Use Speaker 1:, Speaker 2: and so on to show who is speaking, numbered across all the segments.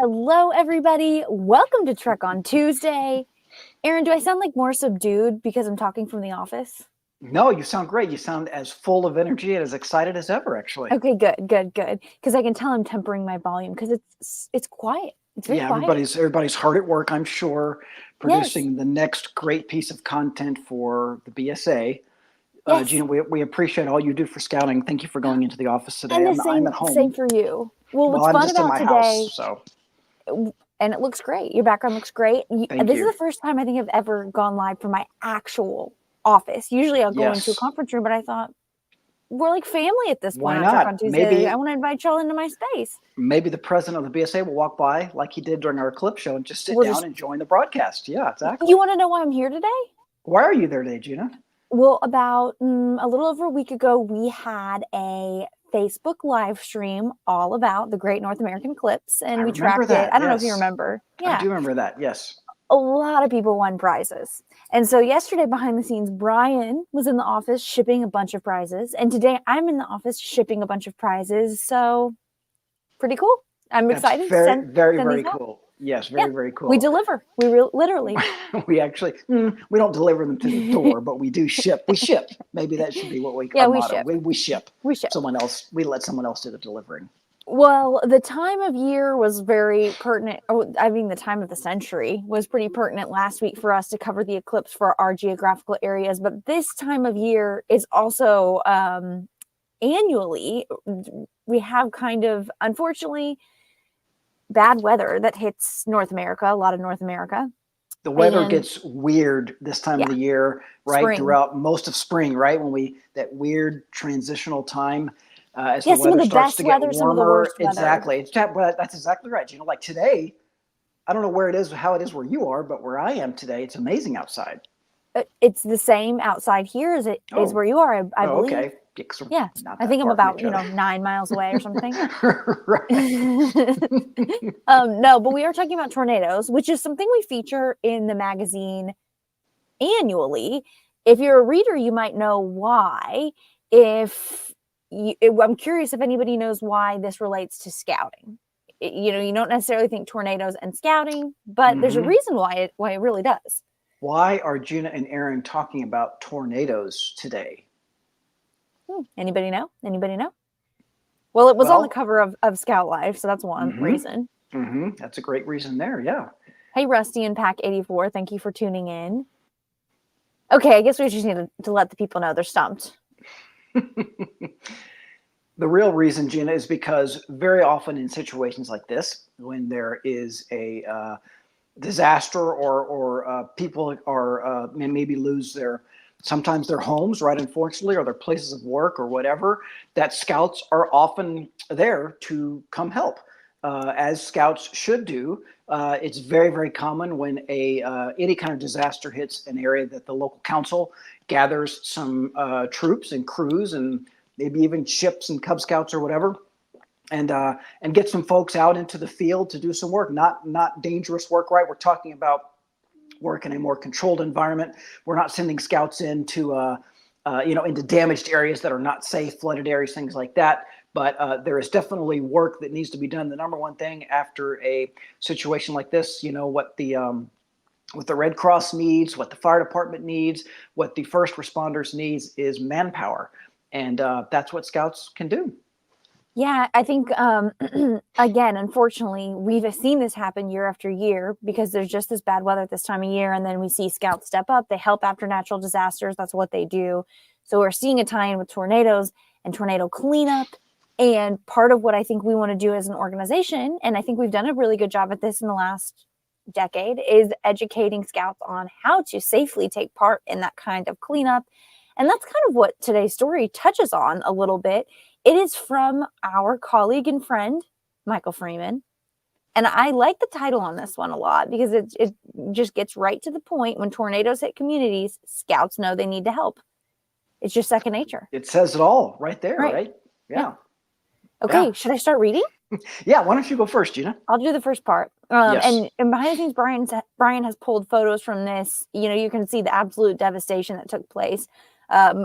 Speaker 1: Hello, everybody. Welcome to Trek on Tuesday. Aaron, do I sound like more subdued because I'm talking from the office?
Speaker 2: No, you sound great. You sound as full of energy and as excited as ever, actually.
Speaker 1: Okay, good. Because I can tell I'm tempering my volume because it's quiet. It's very
Speaker 2: Yeah,
Speaker 1: quiet.
Speaker 2: everybody's hard at work, I'm sure,
Speaker 1: Yes.
Speaker 2: producing the next great piece of content for the BSA.
Speaker 1: Yes.
Speaker 2: Gina, we appreciate all you do for scouting. Thank you for going into the office today.
Speaker 1: And the
Speaker 2: I'm at
Speaker 1: same
Speaker 2: home.
Speaker 1: for you. Well,
Speaker 2: Well,
Speaker 1: what's
Speaker 2: I'm
Speaker 1: fun
Speaker 2: just in
Speaker 1: about
Speaker 2: my
Speaker 1: today,
Speaker 2: house, so
Speaker 1: and it looks great. Your background looks great.
Speaker 2: thank
Speaker 1: This is
Speaker 2: you.
Speaker 1: the first time I think I've ever gone live from my actual office. Usually I'll go into a
Speaker 2: Yes.
Speaker 1: conference room, but I thought we're like family at this point
Speaker 2: Why
Speaker 1: on Trek on
Speaker 2: not?
Speaker 1: Tuesday. I want to invite y'all into my space.
Speaker 2: Maybe the president of the BSA will walk by like he did during our clip show and just sit
Speaker 1: We'll
Speaker 2: down
Speaker 1: just
Speaker 2: and join the broadcast. Yeah,
Speaker 1: You
Speaker 2: exactly.
Speaker 1: want to know why I'm here today?
Speaker 2: Why are you there today, Gina?
Speaker 1: Well, about a little over a week ago, we had a Facebook live stream all about the Great North American Eclipse, and
Speaker 2: I
Speaker 1: we
Speaker 2: remember
Speaker 1: tracked it.
Speaker 2: that.
Speaker 1: I don't know if you
Speaker 2: Yes,
Speaker 1: remember.
Speaker 2: I
Speaker 1: Yeah,
Speaker 2: do remember that. Yes.
Speaker 1: a lot of people won prizes. And so yesterday, behind the scenes, Brian was in the office shipping a bunch of prizes. And today, I'm in the office shipping a bunch of prizes. So, pretty cool. I'm
Speaker 2: That's
Speaker 1: excited to
Speaker 2: very, very,
Speaker 1: send
Speaker 2: very
Speaker 1: these out.
Speaker 2: cool. Yes,
Speaker 1: Yeah,
Speaker 2: very
Speaker 1: we
Speaker 2: cool.
Speaker 1: deliver. Literally.
Speaker 2: We actually, we don't deliver them to the door, but we do ship. We ship. Maybe that should be
Speaker 1: Yeah,
Speaker 2: our
Speaker 1: we
Speaker 2: motto.
Speaker 1: ship.
Speaker 2: We ship.
Speaker 1: We ship.
Speaker 2: We let someone else do the delivering.
Speaker 1: Well, the time of year was very pertinent. I mean, the time of the century was pretty pertinent last week for us to cover the eclipse for our geographical areas. But this time of year is also annually, we have kind of, unfortunately, bad weather that hits North America, a lot of North America.
Speaker 2: The weather
Speaker 1: And
Speaker 2: gets weird this time of
Speaker 1: yeah,
Speaker 2: the year, right?
Speaker 1: spring.
Speaker 2: Throughout most of spring, right? That weird transitional time as the
Speaker 1: Yeah, some of
Speaker 2: weather
Speaker 1: the
Speaker 2: starts
Speaker 1: best
Speaker 2: to get
Speaker 1: weather, some of the
Speaker 2: warmer.
Speaker 1: worst weather.
Speaker 2: Exactly. That's exactly right. You know, like today, I don't know where it is, how it is where you are, but where I am today, it's amazing outside.
Speaker 1: It's the same outside here as it is
Speaker 2: Oh,
Speaker 1: where you are, I
Speaker 2: oh,
Speaker 1: believe.
Speaker 2: okay. Yeah, 'cause we're
Speaker 1: Yeah,
Speaker 2: not
Speaker 1: I
Speaker 2: that
Speaker 1: think I'm
Speaker 2: far from
Speaker 1: about,
Speaker 2: each other.
Speaker 1: 9 miles away or something.
Speaker 2: Right.
Speaker 1: No, but we are talking about tornadoes, which is something we feature in the magazine annually. If you're a reader, you might know why. I'm curious if anybody knows why this relates to scouting. You don't necessarily think tornadoes and scouting, but there's a reason why it really does.
Speaker 2: Why are Gina and Aaron talking about tornadoes today?
Speaker 1: Anybody know? Anybody know? Well, it was on the
Speaker 2: Well,
Speaker 1: cover of Scout Life, so that's one reason.
Speaker 2: That's a great reason there. Yeah.
Speaker 1: Hey, Rusty and Pack 84, thank you for tuning in. Okay, I guess we just need to let the people know they're stumped.
Speaker 2: The real reason, Gina, is because very often in situations like this, when there is a disaster or people are maybe lose sometimes their homes, right, unfortunately, or their places of work or whatever, that scouts are often there to come help, as scouts should do. It's very common when any kind of disaster hits an area that the local council gathers some troops and crews and maybe even ships and Cub Scouts or whatever, and get some folks out into the field to do some work. Not dangerous work, right? We're talking about work in a more controlled environment. We're not sending scouts into into damaged areas that are not safe, flooded areas, things like that. But there is definitely work that needs to be done. The number one thing after a situation like this, what the Red Cross needs, what the fire department needs, what the first responders needs is manpower. And that's what scouts can do.
Speaker 1: Yeah, I think, again, unfortunately, we've seen this happen year after year because there's just this bad weather at this time of year. And then we see scouts step up. They help after natural disasters. That's what they do. So we're seeing a tie in with tornadoes and tornado cleanup. And part of what I think we want to do as an organization, and I think we've done a really good job at this in the last decade, is educating scouts on how to safely take part in that kind of cleanup. And that's kind of what today's story touches on a little bit. It is from our colleague and friend, Michael Freeman. And I like the title on this one a lot because it just gets right to the point. When tornadoes hit communities, scouts know they need to help. It's just second nature.
Speaker 2: It says it all right there,
Speaker 1: Right.
Speaker 2: right? Yeah.
Speaker 1: Okay,
Speaker 2: Yeah.
Speaker 1: should I start reading?
Speaker 2: Yeah, why don't you go first, Gina?
Speaker 1: I'll do the first part.
Speaker 2: Yes.
Speaker 1: And behind the scenes, Brian has pulled photos from this. You can see the absolute devastation that took place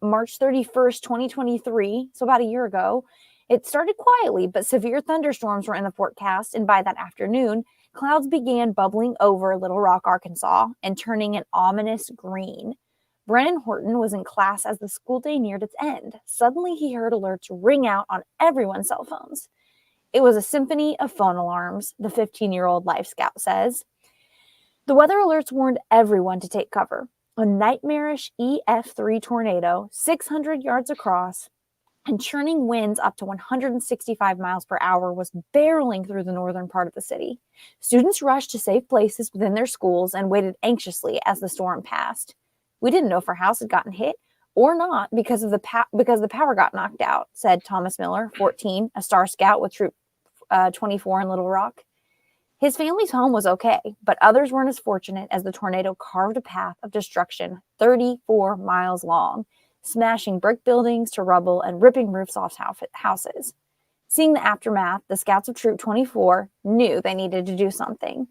Speaker 1: March 31st, 2023, so about a year ago. It started quietly, but severe thunderstorms were in the forecast, and by that afternoon, clouds began bubbling over Little Rock, Arkansas, and turning an ominous green. Brennan Horton was in class as the school day neared its end. Suddenly, he heard alerts ring out on everyone's cell phones. It was a symphony of phone alarms, the 15-year-old Life Scout says. The weather alerts warned everyone to take cover. A nightmarish EF3 tornado, 600 yards across, and churning winds up to 165 miles per hour was barreling through the northern part of the city. Students rushed to safe places within their schools and waited anxiously as the storm passed. We didn't know if our house had gotten hit or not because the power got knocked out, said Thomas Miller, 14, a Star Scout with Troop 24 in Little Rock. His family's home was okay, but others weren't as fortunate as the tornado carved a path of destruction 34 miles long, smashing brick buildings to rubble and ripping roofs off houses. Seeing the aftermath, the Scouts of Troop 24 knew they needed to do something.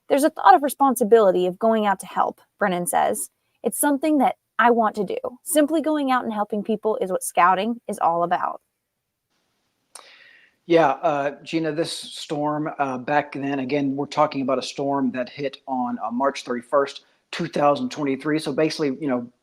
Speaker 1: There's a thought of responsibility of going out to help, Brennan says. It's something that I want to do. Simply going out and helping people is what scouting is all about.
Speaker 2: Yeah, Gina, this storm back then, again, we're talking about a storm that hit on March 31st, 2023. So basically,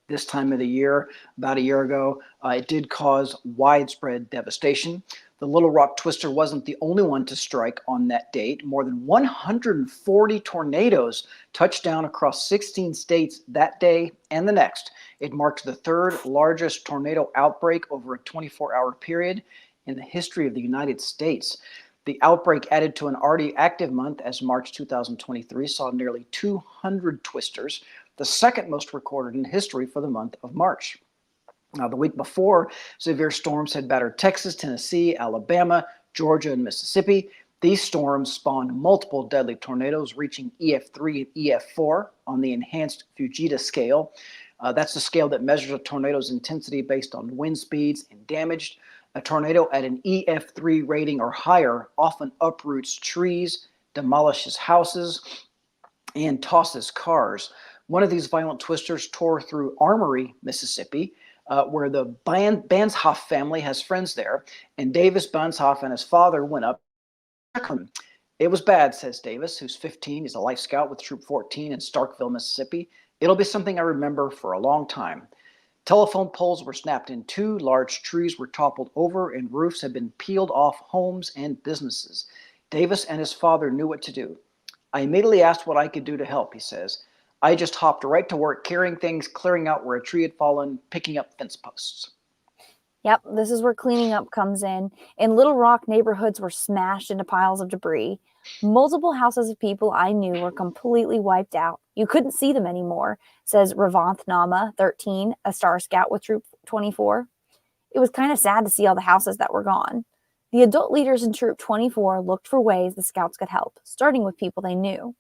Speaker 2: this time of the year, about a year ago, it did cause widespread devastation. The Little Rock Twister wasn't the only one to strike on that date. More than 140 tornadoes touched down across 16 states that day and the next. It marked the third largest tornado outbreak over a 24-hour period in the history of the United States. The outbreak added to an already active month as March 2023 saw nearly 200 twisters, the second most recorded in history for the month of March. Now, the week before, severe storms had battered Texas, Tennessee, Alabama, Georgia, and Mississippi. These storms spawned multiple deadly tornadoes reaching EF3 and EF4 on the enhanced Fujita scale. That's the scale that measures a tornado's intensity based on wind speeds and damage. A tornado at an EF3 rating or higher often uproots trees, demolishes houses, and tosses cars. One of these violent twisters tore through Armory, Mississippi, where the Banshoff family has friends there, and Davis Banshoff and his father went up to check on him. It was bad, says Davis, who's 15. He's a Life Scout with Troop 14 in Starkville, Mississippi. It'll be something I remember for a long time. Telephone poles were snapped in two, large trees were toppled over, and roofs had been peeled off homes and businesses. Davis and his father knew what to do. I immediately asked what I could do to help, he says. I just hopped right to work carrying things, clearing out where a tree had fallen, picking up fence posts.
Speaker 1: Yep, this is where cleaning up comes in. In Little Rock, neighborhoods were smashed into piles of debris. Multiple houses of people I knew were completely wiped out. You couldn't see them anymore, says Ravanth Nama, 13, a Star Scout with Troop 24. It was kind of sad to see all the houses that were gone. The adult leaders in Troop 24 looked for ways the Scouts could help, starting with people they knew.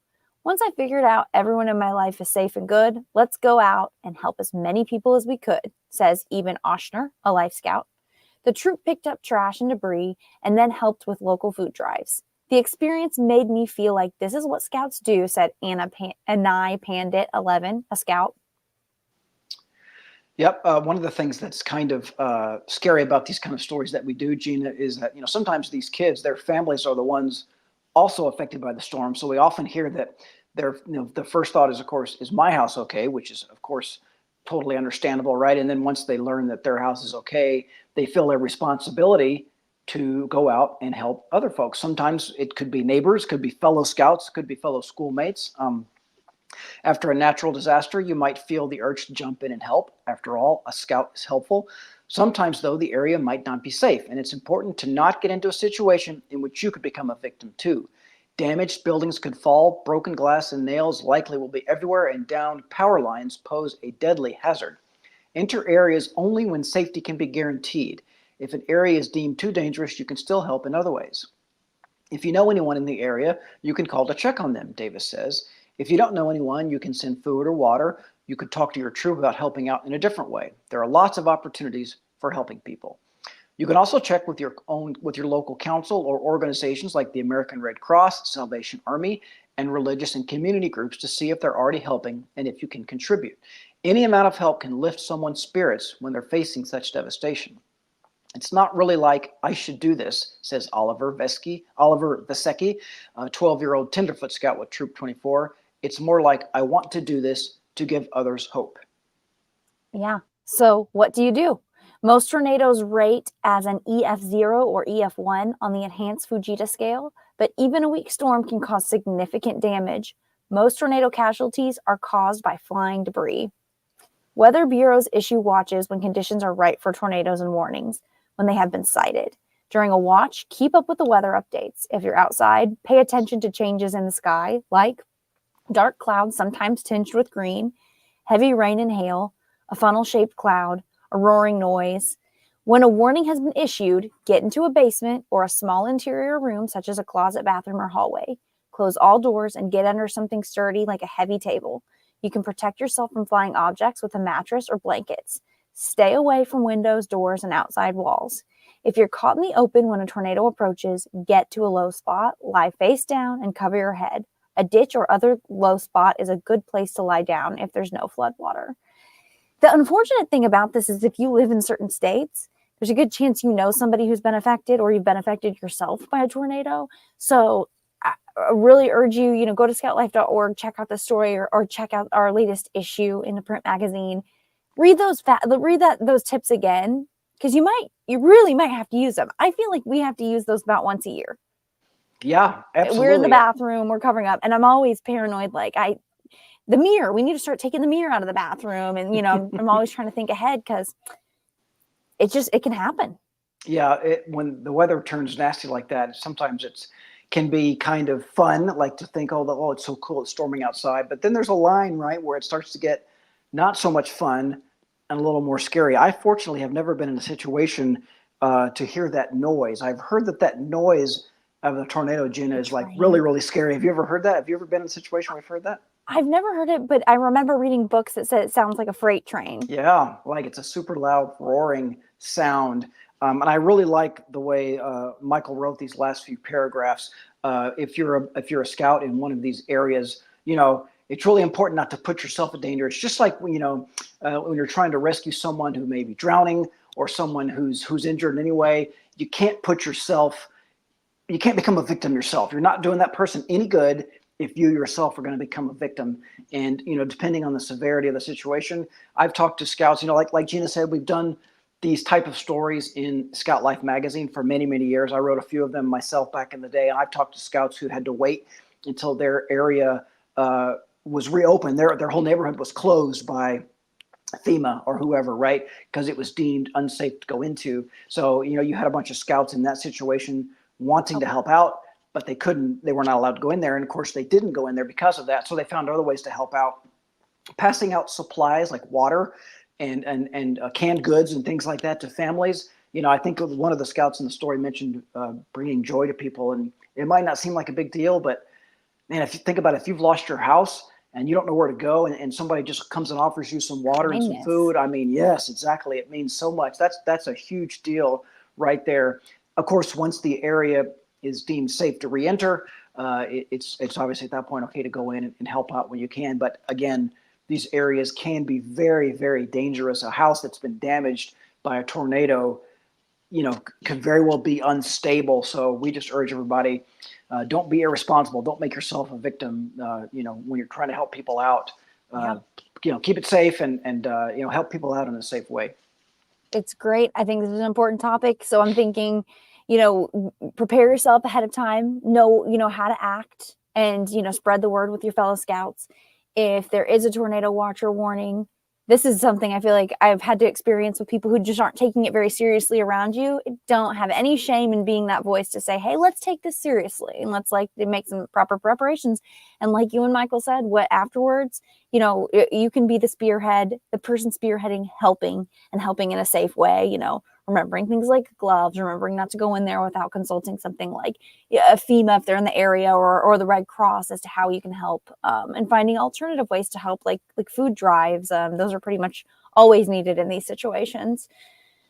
Speaker 1: Once I figured out everyone in my life is safe and good, let's go out and help as many people as we could, says Eben Oshner, a Life Scout. The troop picked up trash and debris and then helped with local food drives. The experience made me feel like this is what Scouts do, said Anai Pandit, 11, a Scout.
Speaker 2: Yep. One of the things that's kind of scary about these kind of stories that we do, Gina, is that, sometimes these kids, their families are the ones also affected by the storm. So we often hear that the first thought is, of course, is my house okay? Which is, of course, totally understandable, right? And then once they learn that their house is okay, they feel a responsibility to go out and help other folks. Sometimes it could be neighbors, could be fellow scouts, could be fellow schoolmates. After a natural disaster, you might feel the urge to jump in and help. After all, a scout is helpful. Sometimes, though, the area might not be safe, and it's important to not get into a situation in which you could become a victim too. Damaged buildings could fall, broken glass and nails likely will be everywhere, and downed power lines pose a deadly hazard. Enter areas only when safety can be guaranteed. If an area is deemed too dangerous, you can still help in other ways. If you know anyone in the area, you can call to check on them, Davis says. If you don't know anyone, you can send food or water. You could talk to your troop about helping out in a different way. There are lots of opportunities for helping people. You can also check with your local council or organizations like the American Red Cross, Salvation Army, and religious and community groups to see if they're already helping and if you can contribute. Any amount of help can lift someone's spirits when they're facing such devastation. It's not really like I should do this, says Oliver Vesecki, a 12-year-old Tenderfoot Scout with Troop 24. It's more like I want to do this to give others hope.
Speaker 1: Yeah. So what do you do? Most tornadoes rate as an EF0 or EF1 on the enhanced Fujita scale, but even a weak storm can cause significant damage. Most tornado casualties are caused by flying debris. Weather bureaus issue watches when conditions are right for tornadoes and warnings when they have been sighted. During a watch, keep up with the weather updates. If you're outside, pay attention to changes in the sky, like dark clouds sometimes tinged with green, heavy rain and hail, a funnel-shaped cloud, a roaring noise. When a warning has been issued, get into a basement or a small interior room, such as a closet, bathroom, or hallway. Close all doors and get under something sturdy like a heavy table. You can protect yourself from flying objects with a mattress or blankets. Stay away from windows, doors, and outside walls. If you're caught in the open when a tornado approaches, get to a low spot, lie face down, and cover your head. A ditch or other low spot is a good place to lie down if there's no flood water. The unfortunate thing about this is if you live in certain states, there's a good chance you know somebody who's been affected or you've been affected yourself by a tornado. So I really urge you, go to scoutlife.org, check out the story or check out our latest issue in the print magazine. Read those tips again, because you really might have to use them. I feel like we have to use those about once a year.
Speaker 2: Yeah, absolutely.
Speaker 1: We're in the bathroom, we're covering up, and I'm always paranoid. The mirror, we need to start taking the mirror out of the bathroom. And, I'm always trying to think ahead because it can happen.
Speaker 2: Yeah, when the weather turns nasty like that, sometimes can be kind of fun, like to think, oh, it's so cool, it's storming outside. But then there's a line, right, where it starts to get not so much fun and a little more scary. I fortunately have never been in a situation to hear that noise. I've heard that noise of the tornado, Gina, is like really, really scary. Have you ever heard that? Have you ever been in a situation where you've heard that?
Speaker 1: I've never heard it, but I remember reading books that said it sounds like a freight train.
Speaker 2: Yeah, like it's a super loud roaring sound. And I really like the way Michael wrote these last few paragraphs. If you're a scout in one of these areas, it's really important not to put yourself in danger. It's just like when you're trying to rescue someone who may be drowning or someone who's injured in any way. You can't become a victim yourself. You're not doing that person any good if you yourself are going to become a victim. And, depending on the severity of the situation, I've talked to scouts, like Gina said, we've done these type of stories in Scout Life magazine for many, many years. I wrote a few of them myself back in the day. And I've talked to scouts who had to wait until their area was reopened. Their whole neighborhood was closed by FEMA or whoever, right? Because it was deemed unsafe to go into. So, you had a bunch of scouts in that situation wanting to help out, but they were not allowed to go in there. And of course they didn't go in there because of that. So they found other ways to help out, passing out supplies like water and canned goods and things like that to families. I think one of the scouts in the story mentioned bringing joy to people, and it might not seem like a big deal, but man, if you think about it, if you've lost your house and you don't know where to go and somebody just comes and offers you some water and some food, I mean, yes, exactly. It means so much. That's a huge deal right there. Of course, once the area is deemed safe to re-enter, it's obviously at that point okay to go in and help out when you can. But again, these areas can be very, very dangerous. A house that's been damaged by a tornado, could very well be unstable. So we just urge everybody, don't be irresponsible. Don't make yourself a victim. When you're trying to help people out, keep it safe and help people out in a safe way.
Speaker 1: It's great. I think this is an important topic. So I'm thinking, prepare yourself ahead of time, know how to act, and, spread the word with your fellow scouts. If there is a tornado watch or warning, this is something I feel like I've had to experience with people who just aren't taking it very seriously around you. Don't have any shame in being that voice to say, hey, let's take this seriously and let's make some proper preparations. And like you and Michael said, afterwards, you can be the spearhead, the person spearheading, helping in a safe way, remembering things like gloves, remembering not to go in there without consulting something like a FEMA if they're in the area or the Red Cross as to how you can help, and finding alternative ways to help like food drives. Those are pretty much always needed in these situations.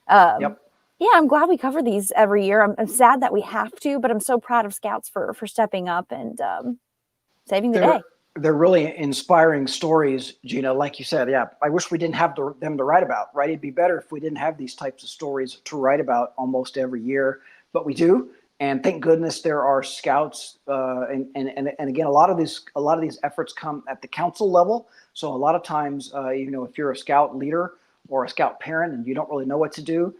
Speaker 2: Yep.
Speaker 1: Yeah, I'm glad we cover these every year. I'm sad that we have to, but I'm so proud of scouts for stepping up and saving the day.
Speaker 2: They're really inspiring stories, Gina. Like you said, yeah, I wish we didn't have them to write about, right? It'd be better if we didn't have these types of stories to write about almost every year, but we do. And thank goodness there are scouts, and again, a lot of these efforts come at the council level. So a lot of times, if you're a scout leader or a scout parent and you don't really know what to do,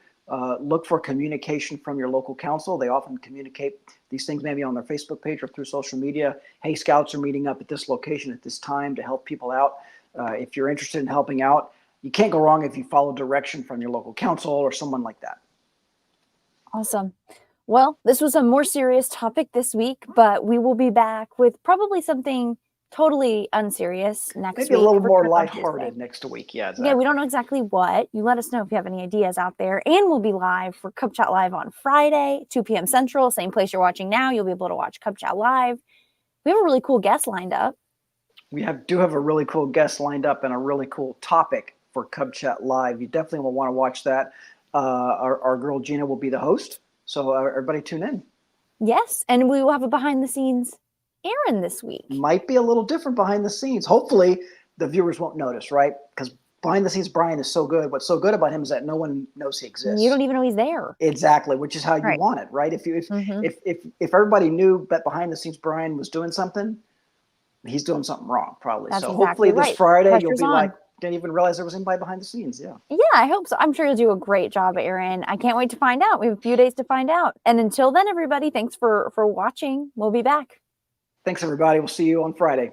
Speaker 2: look for communication from your local council. They often communicate these things maybe on their Facebook page or through social media. Hey, scouts are meeting up at this location at this time to help people out. If you're interested in helping out, you can't go wrong if you follow direction from your local council or someone like that.
Speaker 1: Awesome. Well, this was a more serious topic this week, but we will be back with probably something totally unserious next week.
Speaker 2: Maybe a little more
Speaker 1: Trip on Tuesday.
Speaker 2: lighthearted next week. Yeah, exactly.
Speaker 1: Yeah, we don't know exactly what. You let us know if you have any ideas out there. And we'll be live for Cub Chat Live on Friday, 2 p.m. Central, same place you're watching now. You'll be able to watch Cub Chat Live. We have a really cool guest lined up.
Speaker 2: We do have a really cool guest lined up and a really cool topic for Cub Chat Live. You definitely will want to watch that. Our girl Gina will be the host. So everybody tune in.
Speaker 1: Yes, and we will have a behind the scenes Aaron this week.
Speaker 2: Might be a little different behind the scenes. Hopefully the viewers won't notice, right? Because behind the scenes, Brian is so good. What's so good about him is that no one knows he exists.
Speaker 1: You don't even know he's there.
Speaker 2: Exactly, which is how you
Speaker 1: Right.
Speaker 2: want it, right? If everybody knew that behind the scenes Brian was doing something, he's doing something wrong, probably.
Speaker 1: That's
Speaker 2: So
Speaker 1: exactly
Speaker 2: hopefully this
Speaker 1: right.
Speaker 2: Friday you'll
Speaker 1: Pressure's
Speaker 2: be
Speaker 1: on.
Speaker 2: like, didn't even realize there was anybody behind the scenes. Yeah.
Speaker 1: Yeah, I hope so. I'm sure you'll do a great job, Aaron. I can't wait to find out. We have a few days to find out. And until then, everybody, thanks for watching. We'll be back.
Speaker 2: Thanks, everybody. We'll see you on Friday.